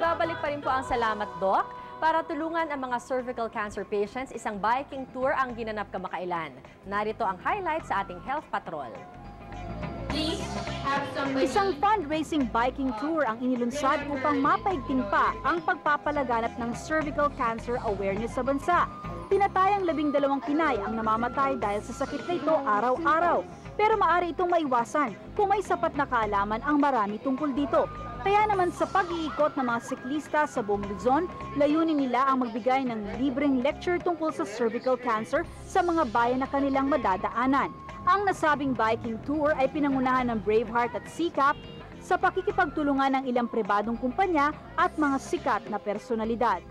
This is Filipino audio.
Nagbabalik pa rin po ang Salamat Doc. Para tulungan ang mga cervical cancer patients, isang biking tour ang ginanap kamakailan. Narito ang highlight sa ating Health Patrol. Isang fundraising biking tour ang inilunsad upang mapaigting pa ang pagpapalaganap ng cervical cancer awareness sa bansa. Tinatayang 12 Pinay ang namamatay dahil sa sakit na ito araw-araw. Pero maaari itong maiwasan kung may sapat na kaalaman ang marami tungkol dito. Kaya naman sa pag-iikot ng mga siklista sa buong Luzon, layunin nila ang magbigay ng libreng lecture tungkol sa cervical cancer sa mga bayan na kanilang madadaanan. Ang nasabing biking tour ay pinangunahan ng Braveheart at Sikap sa pakikipagtulungan ng ilang pribadong kumpanya at mga sikat na personalidad.